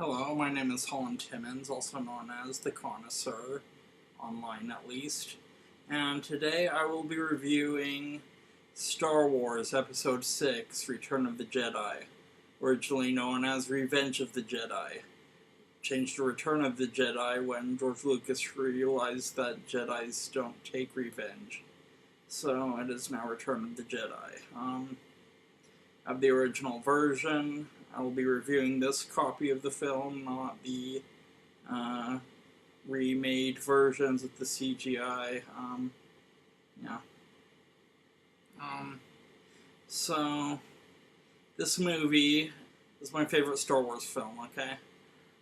Hello, my name is Holland Timmins, also known as the Connoisseur, online at least, and today I will be reviewing Star Wars Episode 6, Return of the Jedi, originally known as Revenge of the Jedi. Changed to Return of the Jedi when George Lucas realized that Jedis don't take revenge. So it is now Return of the Jedi. I have the original version. I will be reviewing this copy of the film, not the remade versions with the CGI. Yeah. So, this movie is my favorite Star Wars film, okay?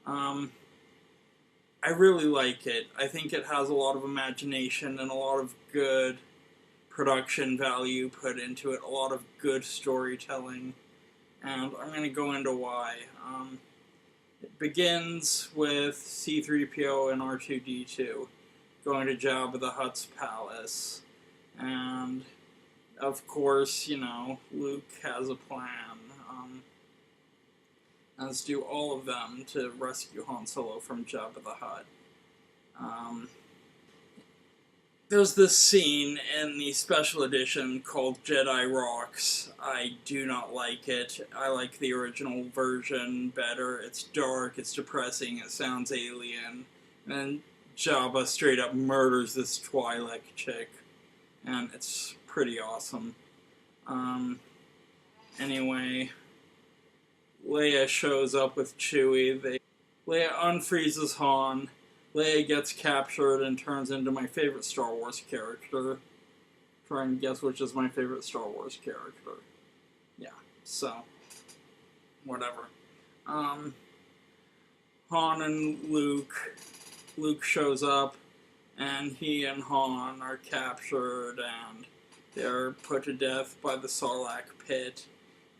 I really like it. I think it has a lot of imagination and a lot of good production value put into it, a lot of good storytelling, and I'm going to go into why. It begins with C-3PO and R2-D2 going to Jabba the Hutt's palace, and of course, Luke has a plan, as do all of them, to rescue Han Solo from Jabba the Hutt. There's this scene in the special edition called Jedi Rocks. I do not like it. I like the original version better. It's dark, it's depressing, it sounds alien. And Jabba straight up murders this Twi'lek chick. And it's pretty awesome. Anyway, Leia shows up with Chewie. Leia unfreezes Han. Leia gets captured and turns into my favorite Star Wars character. Try and guess which is my favorite Star Wars character. Yeah, so, whatever. Han and Luke shows up, and he and Han are captured, and they're put to death by the Sarlacc pit.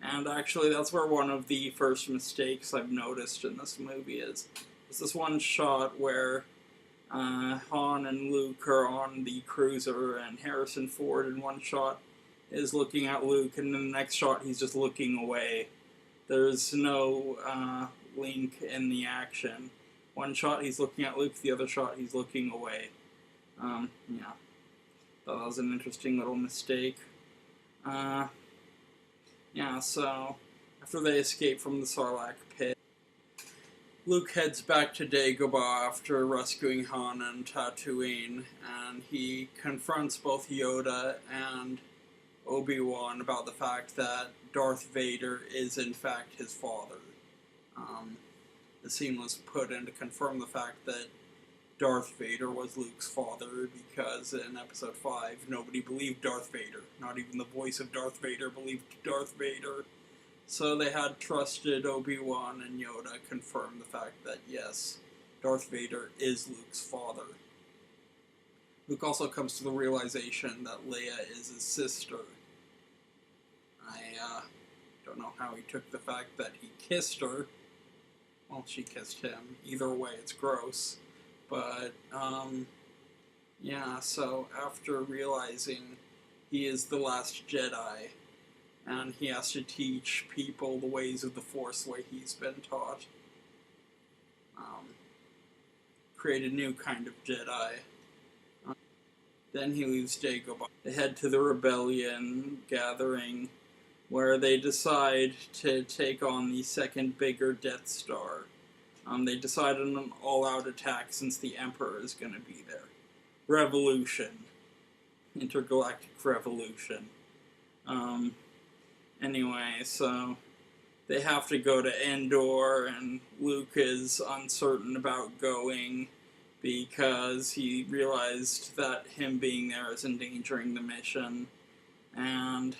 And actually, that's where one of the first mistakes I've noticed in this movie is. There's this one shot where Han and Luke are on the cruiser, and Harrison Ford in one shot is looking at Luke, and in the next shot he's just looking away. There's no link in the action. One shot he's looking at Luke, the other shot he's looking away. Yeah. Thought that was an interesting little mistake. Yeah, so after they escape from the Sarlacc pit, Luke heads back to Dagobah after rescuing Han and Tatooine, and he confronts both Yoda and Obi-Wan about the fact that Darth Vader is in fact his father. The scene was put in to confirm the fact that Darth Vader was Luke's father, because in Episode 5, nobody believed Darth Vader. Not even the voice of Darth Vader believed Darth Vader. So they had trusted Obi-Wan and Yoda confirm the fact that, yes, Darth Vader is Luke's father. Luke also comes to the realization that Leia is his sister. I don't know how he took the fact that he kissed her. Well, she kissed him. Either way, it's gross. But, yeah, so after realizing he is the last Jedi, and he has to teach people the ways of the Force the way he's been taught, create a new kind of Jedi. Then he leaves Dagobah. They head to the Rebellion gathering, where they decide to take on the second bigger Death Star. They decide on an all-out attack since the Emperor is going to be there. Revolution. Intergalactic revolution. Anyway, so they have to go to Endor, and Luke is uncertain about going because he realized that him being there is endangering the mission. And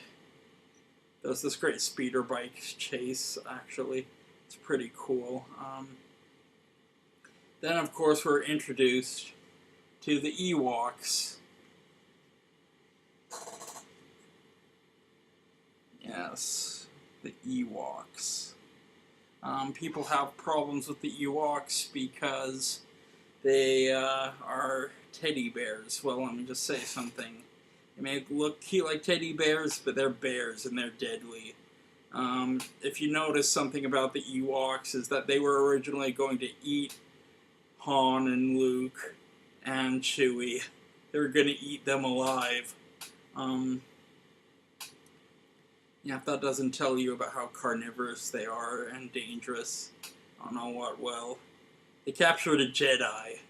there's this great speeder bike chase, actually. It's pretty cool. Then, of course, we're introduced to the Ewoks. Yes, the Ewoks. People have problems with the Ewoks because they are teddy bears. Well, let me just say something. They may look cute like teddy bears, but they're bears and they're deadly. If you notice something about the Ewoks is that they were originally going to eat Han and Luke and Chewie. They were going to eat them alive. Yeah, if that doesn't tell you about how carnivorous they are and dangerous, I don't know what will. They captured a Jedi.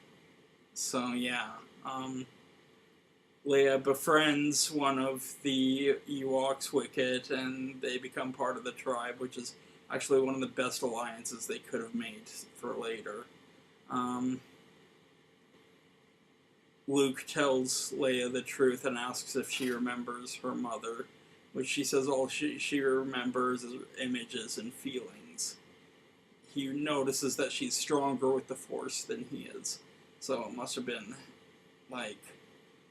So, yeah. Leia befriends one of the Ewoks, Wicket, and they become part of the tribe, which is actually one of the best alliances they could have made for later. Luke tells Leia the truth and asks if she remembers her mother, which she says all she remembers is images and feelings. He notices that she's stronger with the Force than he is, so it must have been, like,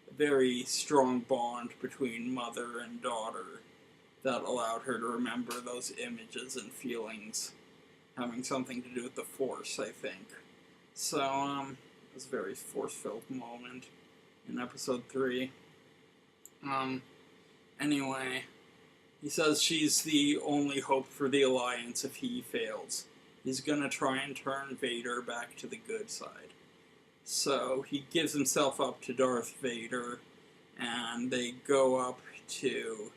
a very strong bond between mother and daughter that allowed her to remember those images and feelings, having something to do with the Force, I think. So, it was a very Force-filled moment in Episode 3. Anyway, he says she's the only hope for the Alliance if he fails. He's gonna try and turn Vader back to the good side. So he gives himself up to Darth Vader, and they go up to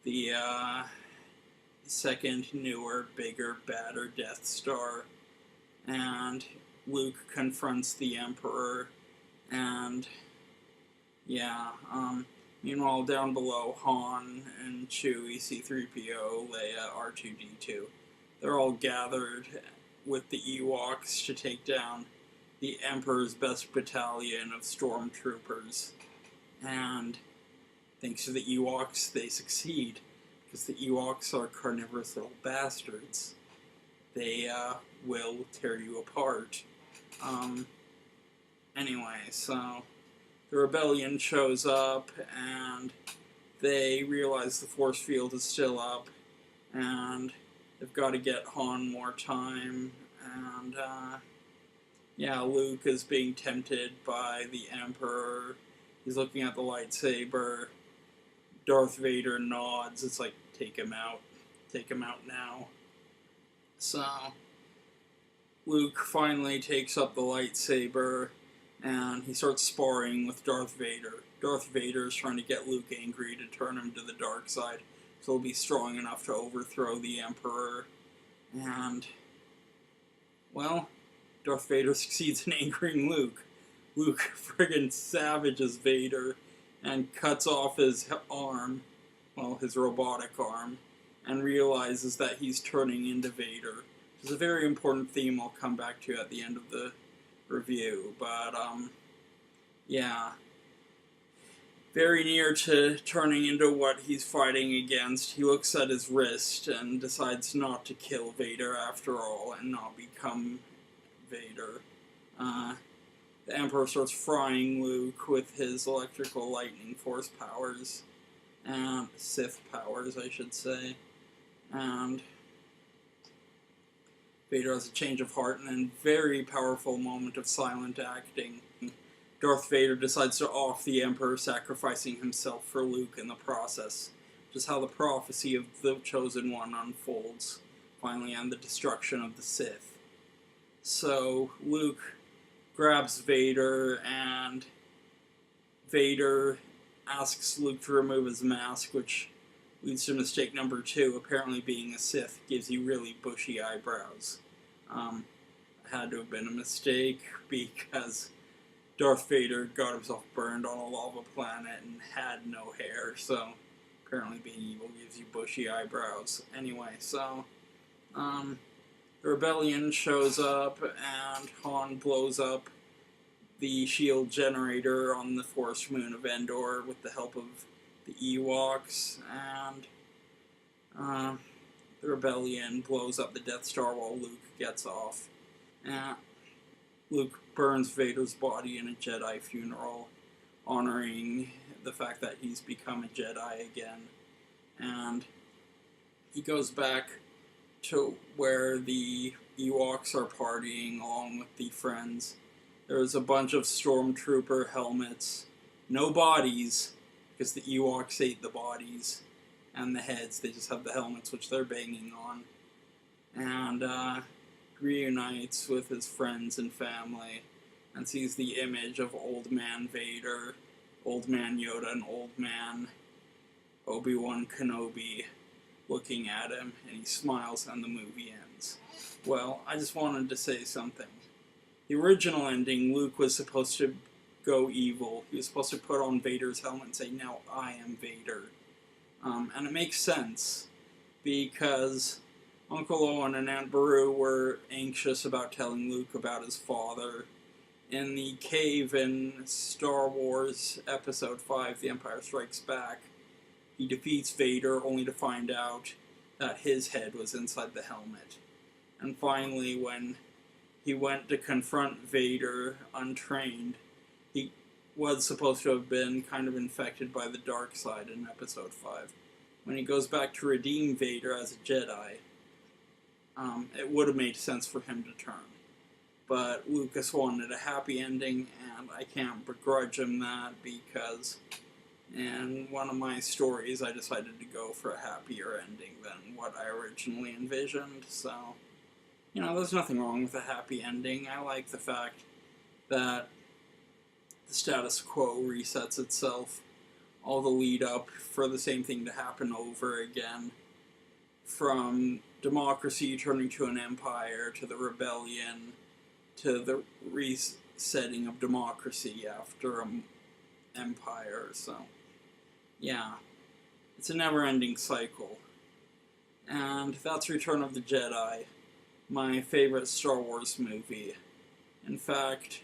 the second, newer, bigger, badder Death Star, and Luke confronts the Emperor, and yeah, meanwhile down below, Han and Chewie, C-3PO, Leia, R2-D2, they're all gathered with the Ewoks to take down the Emperor's best battalion of stormtroopers. And thanks to the Ewoks, they succeed, because the Ewoks are carnivorous little bastards. They will tear you apart. Anyway, so the rebellion shows up, and they realize the force field is still up, and they've got to get Han more time, and yeah, Luke is being tempted by the Emperor. He's looking at the lightsaber. Darth Vader nods. It's like, take him out. Take him out now. So, Luke finally takes up the lightsaber, and he starts sparring with Darth Vader. Darth Vader is trying to get Luke angry to turn him to the dark side, so he'll be strong enough to overthrow the Emperor. And, well, Darth Vader succeeds in angering Luke. Luke friggin' savages Vader and cuts off his arm, well, his robotic arm, and realizes that he's turning into Vader. Which is a very important theme I'll come back to at the end of the review, but, yeah. Very near to turning into what he's fighting against, he looks at his wrist and decides not to kill Vader after all and not become Vader. The Emperor starts frying Luke with his electrical lightning force powers, and Sith powers, I should say, and Vader has a change of heart and a very powerful moment of silent acting. Darth Vader decides to off the Emperor, sacrificing himself for Luke in the process, which is how the prophecy of the Chosen One unfolds, finally, and the destruction of the Sith. So, Luke grabs Vader, and Vader asks Luke to remove his mask, which leads to mistake number 2. Apparently being a Sith gives you really bushy eyebrows. Had to have been a mistake, because Darth Vader got himself burned on a lava planet and had no hair, so apparently being evil gives you bushy eyebrows. Anyway, so, the rebellion shows up, and Han blows up the shield generator on the Force moon of Endor with the help of the Ewoks, and the rebellion blows up the Death Star while Luke gets off. Luke burns Vader's body in a Jedi funeral, honoring the fact that he's become a Jedi again. And he goes back to where the Ewoks are partying along with the friends. There's a bunch of stormtrooper helmets, no bodies, because the Ewoks ate the bodies, and the heads. They just have the helmets, which they're banging on. And reunites with his friends and family and sees the image of Old Man Vader, Old Man Yoda, and Old Man Obi-Wan Kenobi looking at him, and he smiles and the movie ends. Well, I just wanted to say something. The original ending, Luke was supposed to go evil. He was supposed to put on Vader's helmet and say, "Now I am Vader." And it makes sense, because Uncle Owen and Aunt Beru were anxious about telling Luke about his father. In the cave in Star Wars Episode 5, The Empire Strikes Back, he defeats Vader only to find out that his head was inside the helmet. And finally, when he went to confront Vader untrained, he was supposed to have been kind of infected by the dark side in Episode 5. When he goes back to redeem Vader as a Jedi, it would have made sense for him to turn. But Lucas wanted a happy ending, and I can't begrudge him that, because in one of my stories I decided to go for a happier ending than what I originally envisioned. So, there's nothing wrong with a happy ending. I like the fact that the status quo resets itself, all the lead up for the same thing to happen over again, from democracy turning to an empire, to the rebellion, to the resetting of democracy after an empire. So, yeah, it's a never-ending cycle. And that's Return of the Jedi, my favorite Star Wars movie. In fact,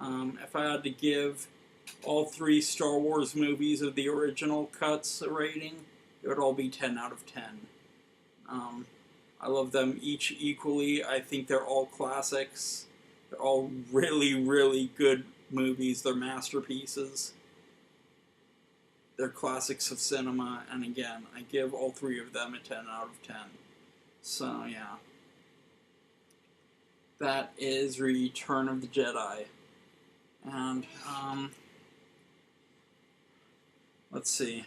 if I had to give all 3 Star Wars movies of the original cuts a rating, it would all be 10 out of 10. I love them each equally. I think they're all classics. They're all really, really good movies. They're masterpieces. They're classics of cinema, and again, I give all 3 of them a 10 out of 10. So, yeah. That is Return of the Jedi. And, let's see.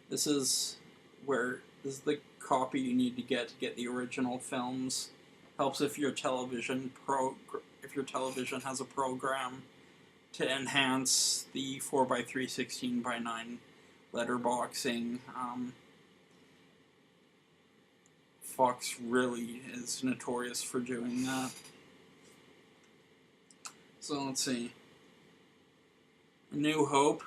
This is the copy you need to get the original films. Helps if your television has a program to enhance the 4:3 16:9 letterboxing. Fox really is notorious for doing that. So let's see. A New Hope.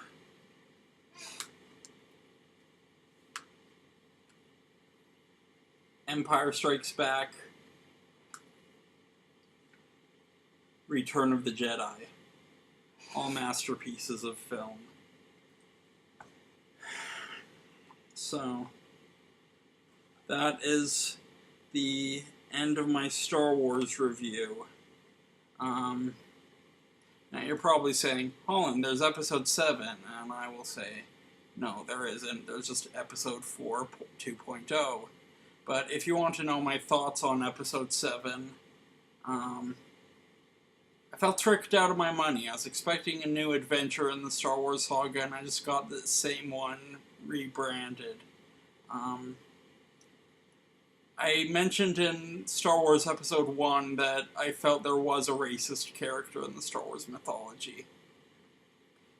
Empire Strikes Back. Return of the Jedi. All masterpieces of film. So, that is the end of my Star Wars review. Now you're probably saying, Holland, there's Episode 7, and I will say, no, there isn't. There's just Episode 4 2.0. But if you want to know my thoughts on Episode 7, I felt tricked out of my money. I was expecting a new adventure in the Star Wars saga, and I just got the same one rebranded. I mentioned in Star Wars Episode 1 that I felt there was a racist character in the Star Wars mythology.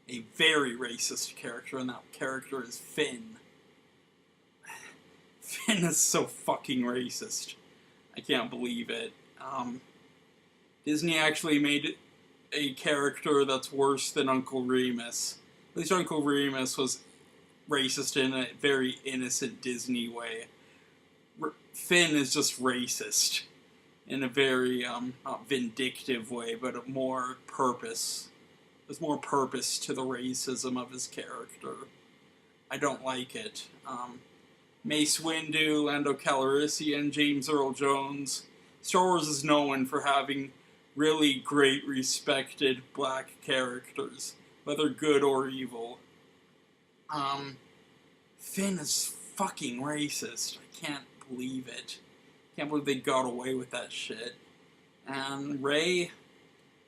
A very racist character, and that character is Finn. Finn is so fucking racist. I can't believe it. Disney actually made a character that's worse than Uncle Remus. At least Uncle Remus was racist in a very innocent Disney way. Finn is just racist in a very, not vindictive way, but a more purpose. There's more purpose to the racism of his character. I don't like it. Mace Windu, Lando Calrissian, James Earl Jones. Star Wars is known for having really great, respected black characters, whether good or evil. Finn is fucking racist. I can't believe it. Can't believe they got away with that shit. And Rey,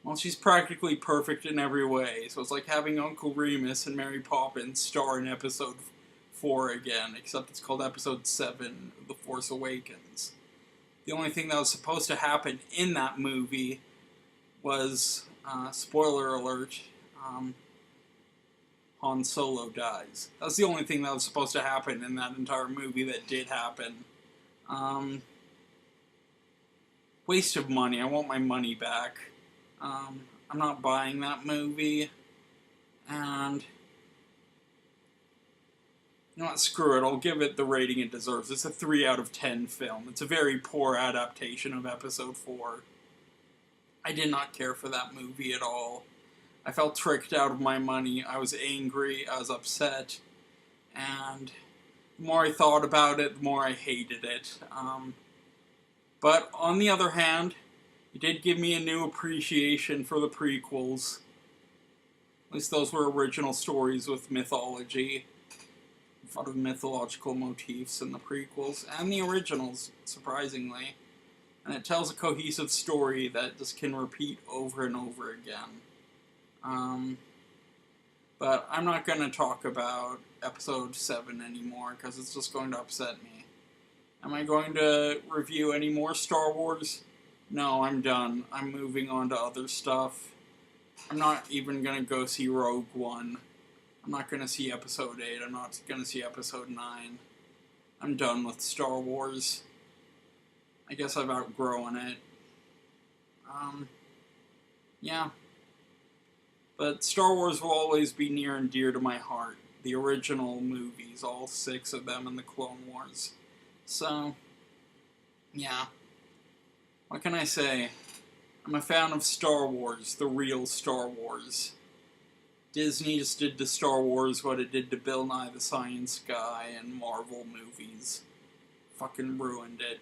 well, she's practically perfect in every way. So it's like having Uncle Remus and Mary Poppins star in Episode 4 again, except it's called Episode 7, The Force Awakens. The only thing that was supposed to happen in that movie was, spoiler alert, Han Solo dies. That's the only thing that was supposed to happen in that entire movie that did happen. Waste of money. I want my money back. I'm not buying that movie. And you know what, screw it, I'll give it the rating it deserves. It's a 3 out of 10 film. It's a very poor adaptation of Episode 4. I did not care for that movie at all. I felt tricked out of my money. I was angry, I was upset, and the more I thought about it, the more I hated it. But on the other hand, it did give me a new appreciation for the prequels. At least those were original stories with mythology. A lot of mythological motifs in the prequels, and the originals, surprisingly. And it tells a cohesive story that just can repeat over and over again. But I'm not going to talk about Episode 7 anymore, because it's just going to upset me. Am I going to review any more Star Wars? No, I'm done. I'm moving on to other stuff. I'm not even going to go see Rogue One. I'm not going to see Episode 8. I'm not going to see Episode 9. I'm done with Star Wars. I guess I've outgrown it. Yeah. But Star Wars will always be near and dear to my heart. The original movies, all 6 of them, and the Clone Wars. So, yeah. What can I say? I'm a fan of Star Wars, the real Star Wars. Disney just did to Star Wars what it did to Bill Nye the Science Guy and Marvel movies. Fucking ruined it.